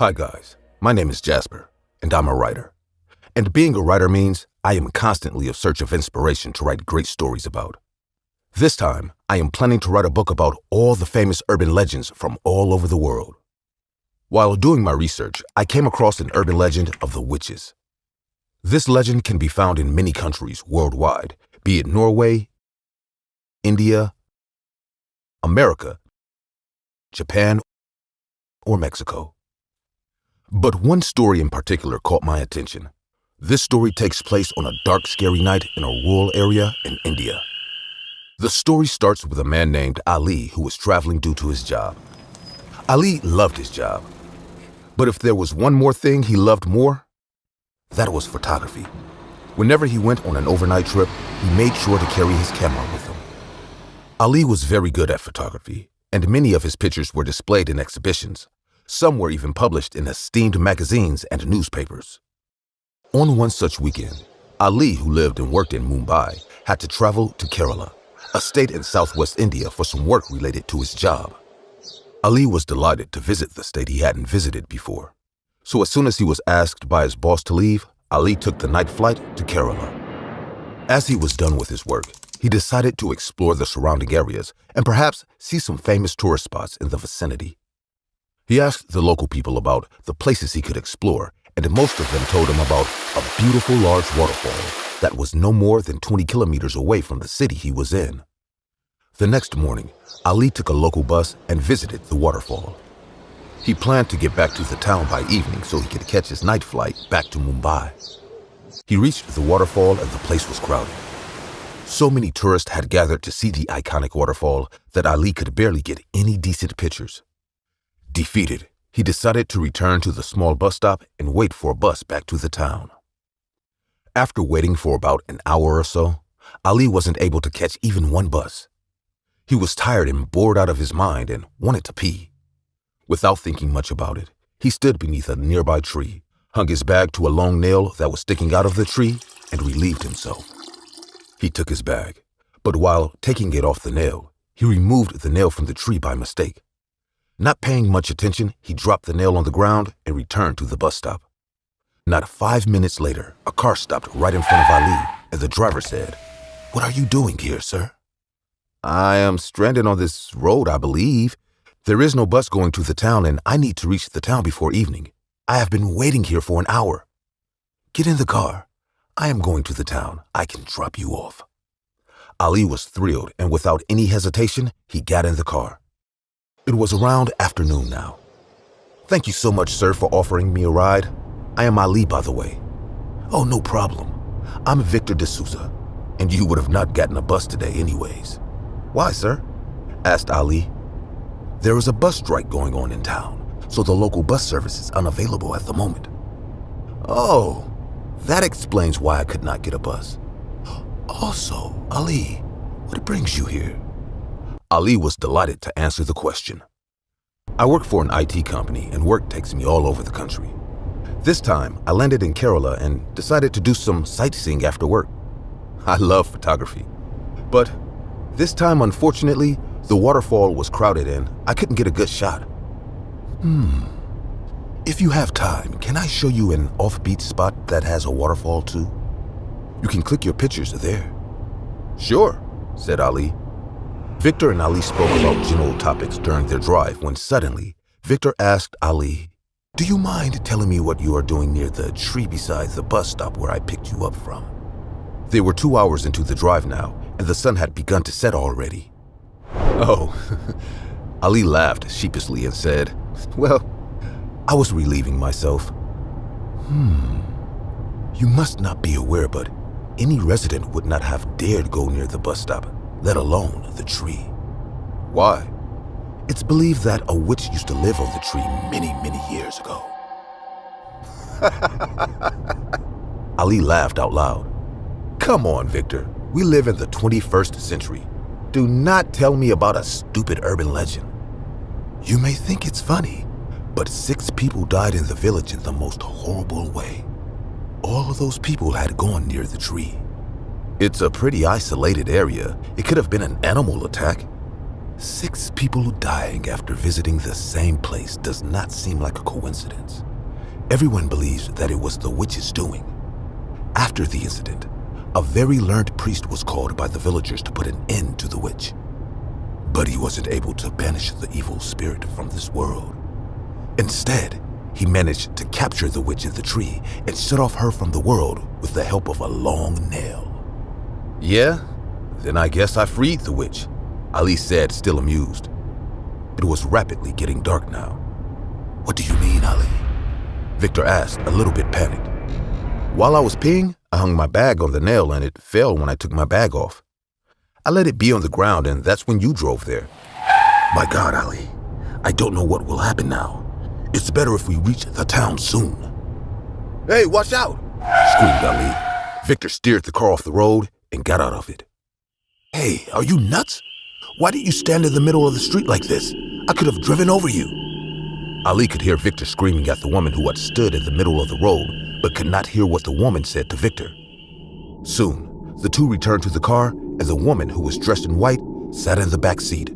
Hi guys, my name is Jasper, and I'm a writer. And being a writer means I am constantly in search of inspiration to write great stories about. This time, I am planning to write a book about all the famous urban legends from all over the world. While doing my research, I came across an urban legend of the witches. This legend can be found in many countries worldwide, be it Norway, India, America, Japan, or Mexico. But one story in particular caught my attention. This story takes place on a dark, scary night in a rural area in India. The story starts with a man named Ali who was traveling due to his job. Ali loved his job. But if there was one more thing he loved more, that was photography. Whenever he went on an overnight trip, he made sure to carry his camera with him. Ali was very good at photography, and many of his pictures were displayed in exhibitions. Some were even published in esteemed magazines and newspapers. On one such weekend, Ali, who lived and worked in Mumbai, had to travel to Kerala, a state in southwest India, for some work related to his job. Ali was delighted to visit the state he hadn't visited before. So as soon as he was asked by his boss to leave, Ali took the night flight to Kerala. As he was done with his work, he decided to explore the surrounding areas and perhaps see some famous tourist spots in the vicinity. He asked the local people about the places he could explore, and most of them told him about a beautiful large waterfall that was no more than 20 kilometers away from the city he was in. The next morning, Ali took a local bus and visited the waterfall. He planned to get back to the town by evening so he could catch his night flight back to Mumbai. He reached the waterfall and the place was crowded. So many tourists had gathered to see the iconic waterfall that Ali could barely get any decent pictures. Defeated, he decided to return to the small bus stop and wait for a bus back to the town. After waiting for about an hour or so, Ali wasn't able to catch even one bus. He was tired and bored out of his mind and wanted to pee. Without thinking much about it, he stood beneath a nearby tree, hung his bag to a long nail that was sticking out of the tree, and relieved himself. He took his bag, but while taking it off the nail, he removed the nail from the tree by mistake. Not paying much attention, he dropped the nail on the ground and returned to the bus stop. Not 5 minutes later, a car stopped right in front of Ali, and the driver said, "What are you doing here, sir?" "I am stranded on this road, I believe. There is no bus going to the town, and I need to reach the town before evening. I have been waiting here for an hour." "Get in the car. I am going to the town. I can drop you off." Ali was thrilled, and without any hesitation, he got in the car. It was around afternoon now. "Thank you so much, sir, for offering me a ride. I am Ali, by the way." "Oh, no problem. I'm Victor D'Souza, and you would have not gotten a bus today anyways." "Why, sir?" asked Ali. "There is a bus strike going on in town, so the local bus service is unavailable at the moment." "Oh, that explains why I could not get a bus. Also, Ali, what brings you here?" Ali was delighted to answer the question. "I work for an IT company and work takes me all over the country. This time, I landed in Kerala and decided to do some sightseeing after work. I love photography. But this time, unfortunately, the waterfall was crowded and I couldn't get a good shot." If you have time, can I show you an offbeat spot that has a waterfall too? You can click your pictures there." "Sure," said Ali. Victor and Ali spoke about general topics during their drive when suddenly, Victor asked Ali, "Do you mind telling me what you are doing near the tree beside the bus stop where I picked you up from?" They were 2 hours into the drive now, and the sun had begun to set already. "Oh," Ali laughed sheepishly and said, "Well, I was relieving myself." You must not be aware, but any resident would not have dared go near the bus stop, let alone the tree." "Why?" "It's believed that a witch used to live on the tree many, many years ago." Ali laughed out loud. "Come on, Victor. We live in the 21st century. Do not tell me about a stupid urban legend." "You may think it's funny, but 6 people died in the village in the most horrible way. All of those people had gone near the tree." "It's a pretty isolated area. It could have been an animal attack." 6 people dying after visiting the same place does not seem like a coincidence. Everyone believes that it was the witch's doing. After the incident, a very learned priest was called by the villagers to put an end to the witch. But he wasn't able to banish the evil spirit from this world. Instead, he managed to capture the witch in the tree and shut off her from the world with the help of a long nail. Yeah, then I guess I freed the witch, Ali said, still amused. It was rapidly getting dark now. What do you mean, Ali? Victor asked, a little bit panicked. While I was peeing, I hung my bag on the nail and it fell when I took my bag off. I let it be on the ground and that's when you drove there. My God, Ali, I don't know what will happen now. It's better if we reach the town soon. Hey, watch out! Screamed Ali. Victor steered the car off the road and got out of it. Hey, are you nuts? Why did you stand in the middle of the street like this? I could have driven over you. Ali could hear Victor screaming at the woman who had stood in the middle of the road, but could not hear what the woman said to Victor. Soon, the two returned to the car, and the woman, who was dressed in white, sat in the back seat.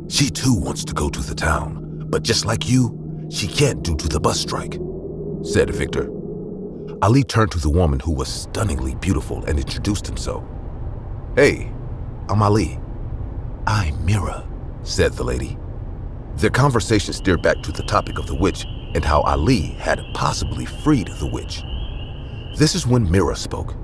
She too wants to go to the town, but just like you, she can't due to the bus strike, said Victor. Ali turned to the woman, who was stunningly beautiful, and introduced himself. Hey, I'm Ali. I'm Mira, said the lady. Their conversation steered back to the topic of the witch and how Ali had possibly freed the witch. This is when Mira spoke.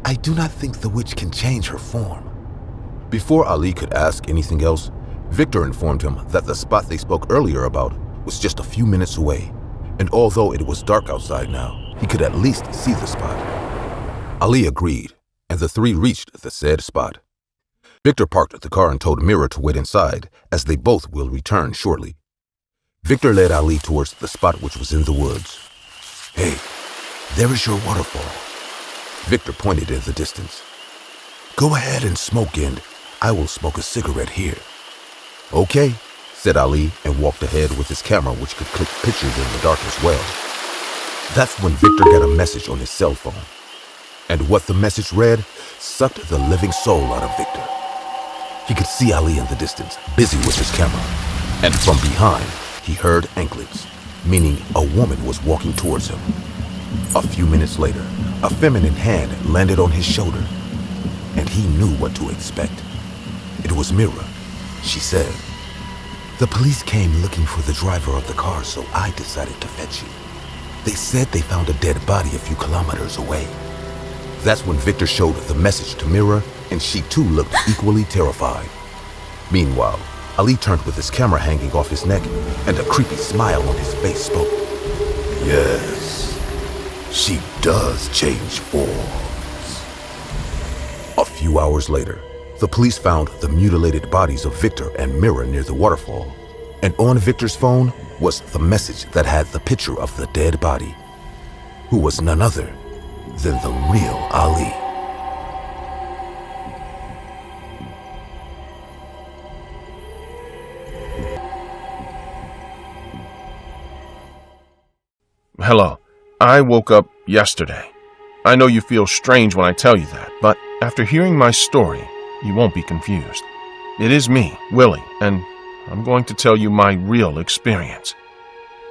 I do not think the witch can change her form. Before Ali could ask anything else, Victor informed him that the spot they spoke earlier about was just a few minutes away, and although it was dark outside now, he could at least see the spot. Ali agreed, and the three reached the said spot. Victor parked the car and told Mira to wait inside, as they both will return shortly. Victor led Ali towards the spot, which was in the woods. Hey, there is your waterfall. Victor pointed in the distance. Go ahead and smoke, and I will smoke a cigarette here. Okay, said Ali, and walked ahead with his camera, which could click pictures in the dark as well. That's when Victor got a message on his cell phone. And what the message read sucked the living soul out of Victor. He could see Ali in the distance, busy with his camera, and from behind, he heard anklets, meaning a woman was walking towards him. A few minutes later, a feminine hand landed on his shoulder, and he knew what to expect. It was Mira, she said. The police came looking for the driver of the car, so I decided to fetch you. They said they found a dead body a few kilometers away. That's when Victor showed the message to Mira, and she too looked equally terrified. Meanwhile, Ali turned with his camera hanging off his neck, and a creepy smile on his face spoke. Yes, she does change forms. A few hours later, the police found the mutilated bodies of Victor and Mira near the waterfall, and on Victor's phone was the message that had the picture of the dead body, who was none other than the real Ali. Hello. I woke up yesterday. I know you feel strange when I tell you that, but after hearing my story, you won't be confused. It is me, Willie, and I'm going to tell you my real experience.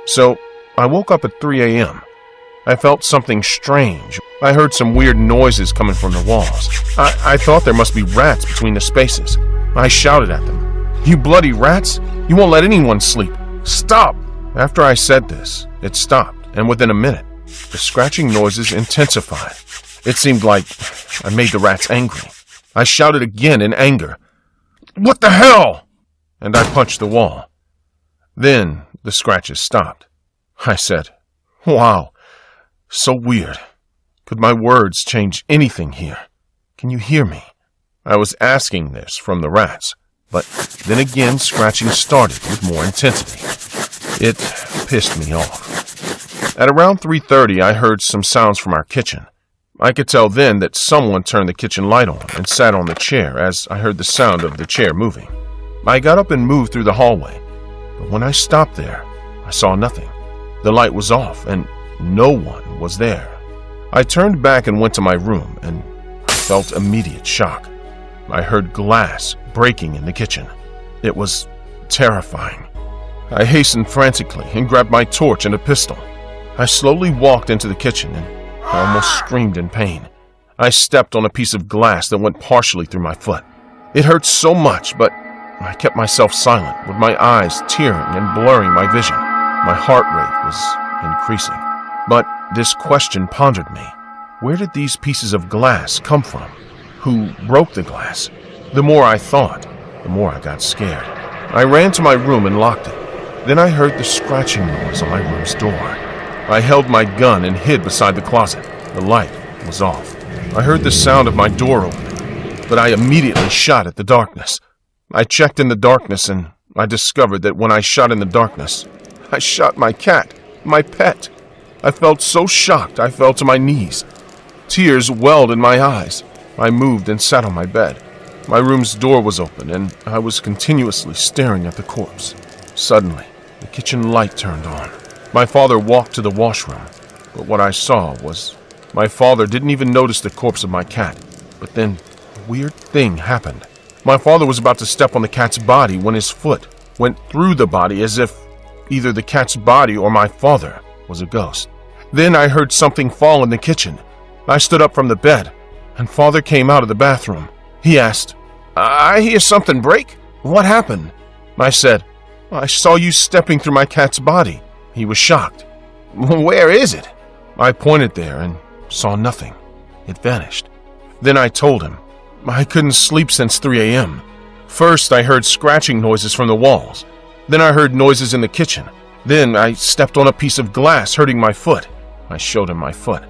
So, I woke up at 3 a.m. I felt something strange. I heard some weird noises coming from the walls. I thought there must be rats between the spaces. I shouted at them. You bloody rats! You won't let anyone sleep! Stop! After I said this, it stopped, and within a minute, the scratching noises intensified. It seemed like I made the rats angry. I shouted again in anger. What the hell? And I punched the wall. Then the scratches stopped. I said, wow, so weird. Could my words change anything here? Can you hear me? I was asking this from the rats, but then again scratching started with more intensity. It pissed me off. At around 3:30, I heard some sounds from our kitchen. I could tell then that someone turned the kitchen light on and sat on the chair as I heard the sound of the chair moving. I got up and moved through the hallway, but when I stopped there, I saw nothing. The light was off and no one was there. I turned back and went to my room and felt immediate shock. I heard glass breaking in the kitchen. It was terrifying. I hastened frantically and grabbed my torch and a pistol. I slowly walked into the kitchen and I almost screamed in pain. I stepped on a piece of glass that went partially through my foot. It hurt so much, but I kept myself silent, with my eyes tearing and blurring my vision. My heart rate was increasing. But this question pondered me. Where did these pieces of glass come from? Who broke the glass? The more I thought, the more I got scared. I ran to my room and locked it. Then I heard the scratching noise on my room's door. I held my gun and hid beside the closet. The light was off. I heard the sound of my door open, but I immediately shot at the darkness. I checked in the darkness and I discovered that when I shot in the darkness, I shot my cat, my pet. I felt so shocked I fell to my knees. Tears welled in my eyes. I moved and sat on my bed. My room's door was open and I was continuously staring at the corpse. Suddenly, the kitchen light turned on. My father walked to the washroom, but what I saw was my father didn't even notice the corpse of my cat. But then a weird thing happened. My father was about to step on the cat's body when his foot went through the body as if either the cat's body or my father was a ghost. Then I heard something fall in the kitchen. I stood up from the bed, and Father came out of the bathroom. He asked, "I hear something break. What happened?" I said, "I saw you stepping through my cat's body." He was shocked. "Where is it?" I pointed there and saw nothing. It vanished. Then I told him, I couldn't sleep since 3 a.m. First, I heard scratching noises from the walls. Then I heard noises in the kitchen. Then I stepped on a piece of glass, hurting my foot. I showed him my foot.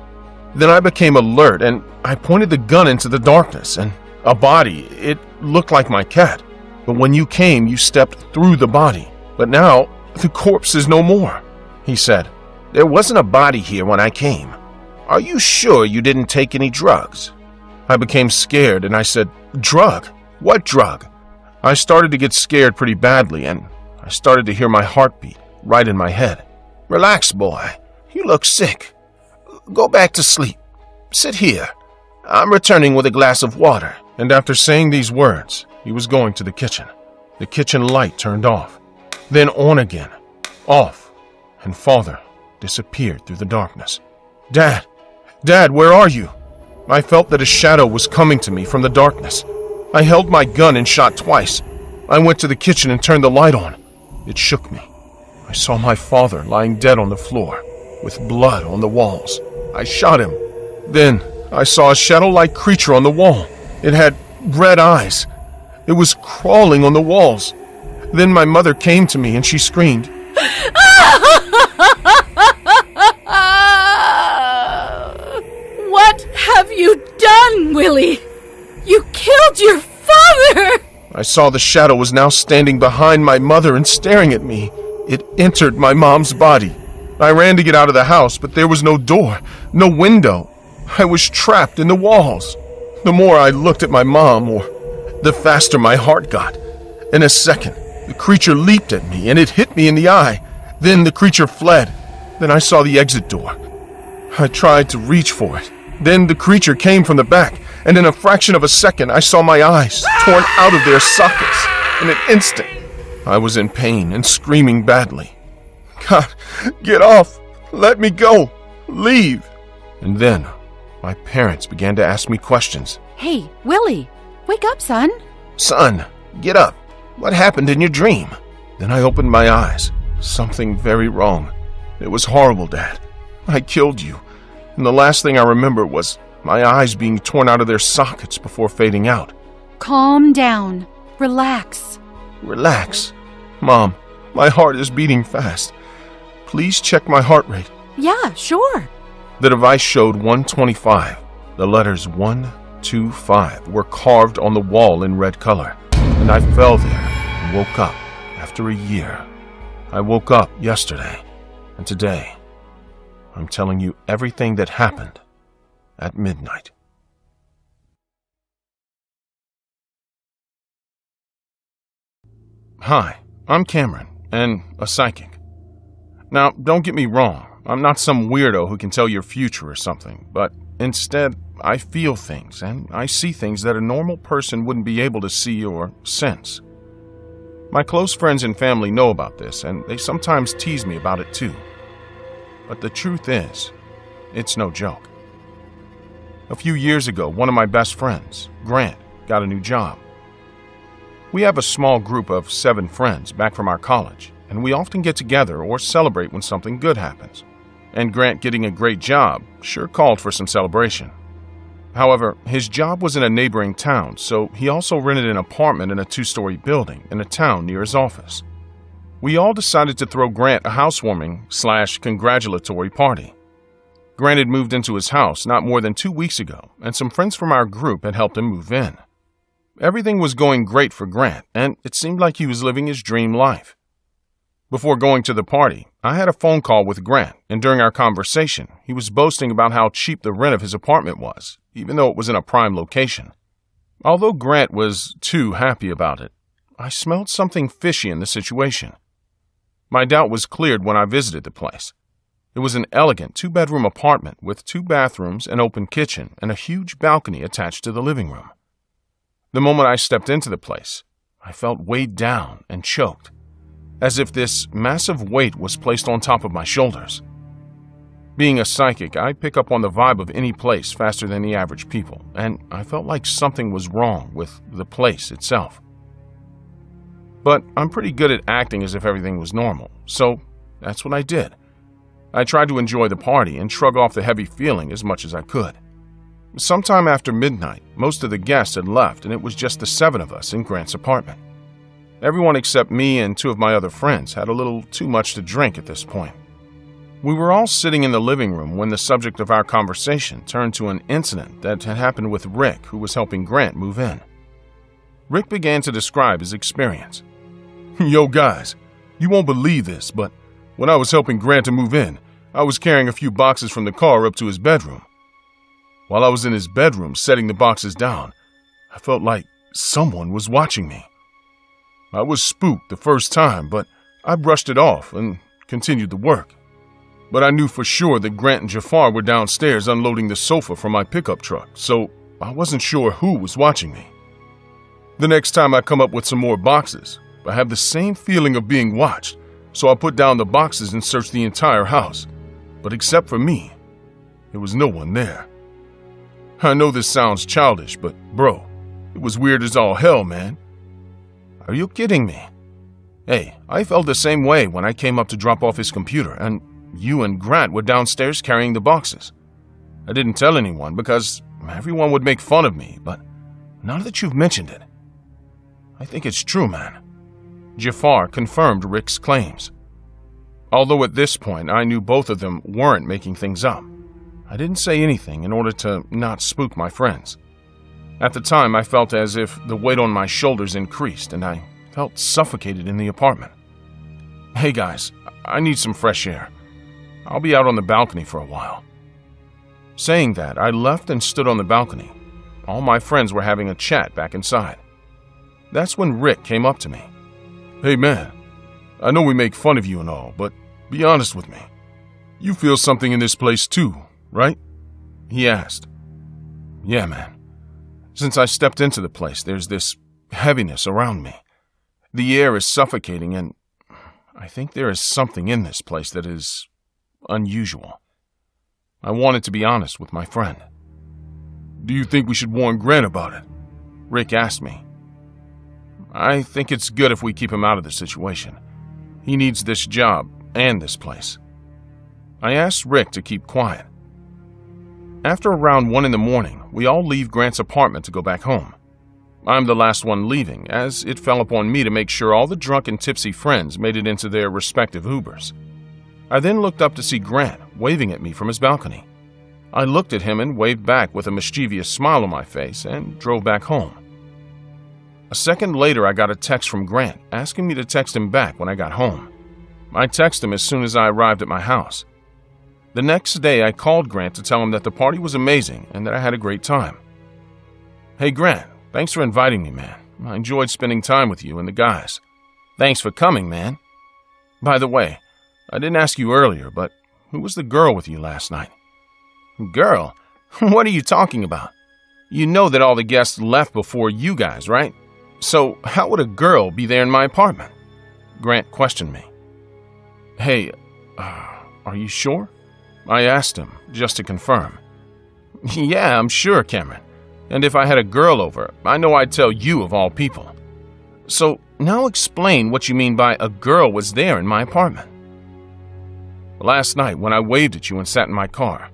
Then I became alert, and I pointed the gun into the darkness, and a body. It looked like my cat. But when you came, you stepped through the body. But now, the corpse is no more. He said, "There wasn't a body here when I came. Are you sure you didn't take any drugs?" I became scared, and I said, "Drug? What drug?" I started to get scared pretty badly, and I started to hear my heartbeat right in my head. "Relax, boy. You look sick. Go back to sleep. Sit here. I'm returning with a glass of water." And after saying these words, he was going to the kitchen. The kitchen light turned off, then on again, off, and Father disappeared through the darkness. Dad, where are you?" I felt that a shadow was coming to me from the darkness. I held my gun and shot twice. I went to the kitchen and turned the light on. It shook me. I saw my father lying dead on the floor, with blood on the walls. I shot him. Then I saw a shadow-like creature on the wall. It had red eyes. It was crawling on the walls. Then my mother came to me and she screamed. What have you done, Willie? You killed your father! I saw the shadow was now standing behind my mother and staring at me. It entered my mom's body. I ran to get out of the house, but there was no door, no window. I was trapped in the walls. The more I looked at my mom, the faster my heart got. In a second, the creature leaped at me and it hit me in the eye. Then the creature fled. Then I saw the exit door. I tried to reach for it. Then the creature came from the back, and in a fraction of a second, I saw my eyes torn out of their sockets. In an instant, I was in pain and screaming badly. "God, get off! Let me go! Leave!" And then, my parents began to ask me questions. Hey, Willie, wake up, son. "Son, get up. What happened in your dream?" Then I opened my eyes. Something very wrong. It was horrible, Dad. I killed you. And the last thing I remember was my eyes being torn out of their sockets before fading out. Calm down. Relax. Relax. Mom, my heart is beating fast. Please check my heart rate. Yeah, sure. The device showed 125. The letters 125 were carved on the wall in red color. And I fell there and woke up after a year. I woke up yesterday, and today I'm telling you everything that happened at midnight. Hi, I'm Cameron, and a psychic. Now, don't get me wrong, I'm not some weirdo who can tell your future or something, but instead, I feel things and I see things that a normal person wouldn't be able to see or sense. My close friends and family know about this, and they sometimes tease me about it too. But the truth is, it's no joke. A few years ago, one of my best friends, Grant, got a new job. We have a small group of 7 friends back from our college, and we often get together or celebrate when something good happens. And Grant getting a great job sure called for some celebration. However, his job was in a neighboring town, so he also rented an apartment in a 2-story building in a town near his office. We all decided to throw Grant a housewarming/congratulatory party. Grant had moved into his house not more than 2 weeks ago, and some friends from our group had helped him move in. Everything was going great for Grant, and it seemed like he was living his dream life. Before going to the party, I had a phone call with Grant, and during our conversation, he was boasting about how cheap the rent of his apartment was, even though it was in a prime location. Although Grant was too happy about it, I smelled something fishy in the situation. My doubt was cleared when I visited the place. It was an elegant 2-bedroom apartment with 2 bathrooms, an open kitchen, and a huge balcony attached to the living room. The moment I stepped into the place, I felt weighed down and choked, as if this massive weight was placed on top of my shoulders. Being a psychic, I pick up on the vibe of any place faster than the average people, and I felt like something was wrong with the place itself. But I'm pretty good at acting as if everything was normal, so that's what I did. I tried to enjoy the party and shrug off the heavy feeling as much as I could. Sometime after midnight, most of the guests had left, and it was just the 7 of us in Grant's apartment. Everyone except me and 2 of my other friends had a little too much to drink at this point. We were all sitting in the living room when the subject of our conversation turned to an incident that had happened with Rick, who was helping Grant move in. Rick began to describe his experience. Yo guys, you won't believe this, but when I was helping Grant to move in, I was carrying a few boxes from the car up to his bedroom. While I was in his bedroom setting the boxes down, I felt like someone was watching me. I was spooked the first time, but I brushed it off and continued the work. But I knew for sure that Grant and Jafar were downstairs unloading the sofa from my pickup truck, so I wasn't sure who was watching me. The next time I come up with some more boxes, I have the same feeling of being watched, so I put down the boxes and searched the entire house. But except for me, there was no one there. I know this sounds childish, but bro, it was weird as all hell, man. Are you kidding me? Hey, I felt the same way when I came up to drop off his computer, and you and Grant were downstairs carrying the boxes. I didn't tell anyone because everyone would make fun of me, but now that you've mentioned it, I think it's true, man. Jafar confirmed Rick's claims. Although at this point I knew both of them weren't making things up, I didn't say anything in order to not spook my friends. At the time, I felt as if the weight on my shoulders increased and I felt suffocated in the apartment. Hey guys, I need some fresh air. I'll be out on the balcony for a while. Saying that, I left and stood on the balcony. All my friends were having a chat back inside. That's when Rick came up to me. Hey man, I know we make fun of you and all, but be honest with me. You feel something in this place too, right? He asked. Yeah, man. Since I stepped into the place, there's this heaviness around me. The air is suffocating, and I think there is something in this place that is unusual. I wanted to be honest with my friend. Do you think we should warn Grant about it? Rick asked me. I think it's good if we keep him out of the situation. He needs this job and this place. I asked Rick to keep quiet. After around 1 in the morning, we all leave Grant's apartment to go back home. I'm the last one leaving, as it fell upon me to make sure all the drunk and tipsy friends made it into their respective Ubers. I then looked up to see Grant waving at me from his balcony. I looked at him and waved back with a mischievous smile on my face and drove back home. A second later, I got a text from Grant asking me to text him back when I got home. I texted him as soon as I arrived at my house. The next day, I called Grant to tell him that the party was amazing and that I had a great time. Hey Grant, thanks for inviting me, man. I enjoyed spending time with you and the guys. Thanks for coming, man. By the way, I didn't ask you earlier, but who was the girl with you last night?" "Girl? What are you talking about? You know that all the guests left before you guys, right? So how would a girl be there in my apartment?" Grant questioned me. "Hey, are you sure?" I asked him, just to confirm. "Yeah, I'm sure, Cameron. And if I had a girl over, I know I'd tell you of all people. So now explain what you mean by a girl was there in my apartment." "Last night, when I waved at you and sat in my car,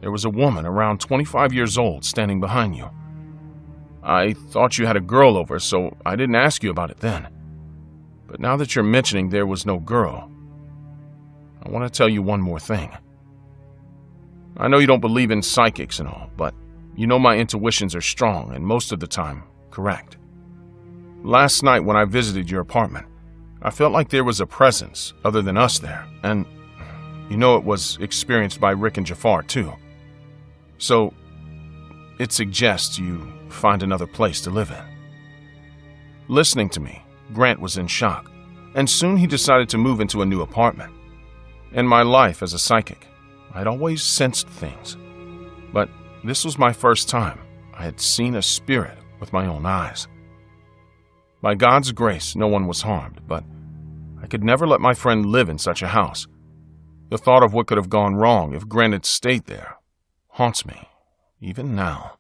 there was a woman around 25 years old standing behind you. I thought you had a girl over, so I didn't ask you about it then. But now that you're mentioning there was no girl, I want to tell you one more thing. I know you don't believe in psychics and all, but you know my intuitions are strong and most of the time correct. Last night when I visited your apartment, I felt like there was a presence other than us there, and you know it was experienced by Rick and Jafar too. So it suggests you find another place to live in." Listening to me, Grant was in shock, and soon he decided to move into a new apartment. In my life as a psychic, I'd always sensed things, but this was my first time I had seen a spirit with my own eyes. By God's grace, no one was harmed, but I could never let my friend live in such a house. The thought of what could have gone wrong if Grant had stayed there haunts me, even now.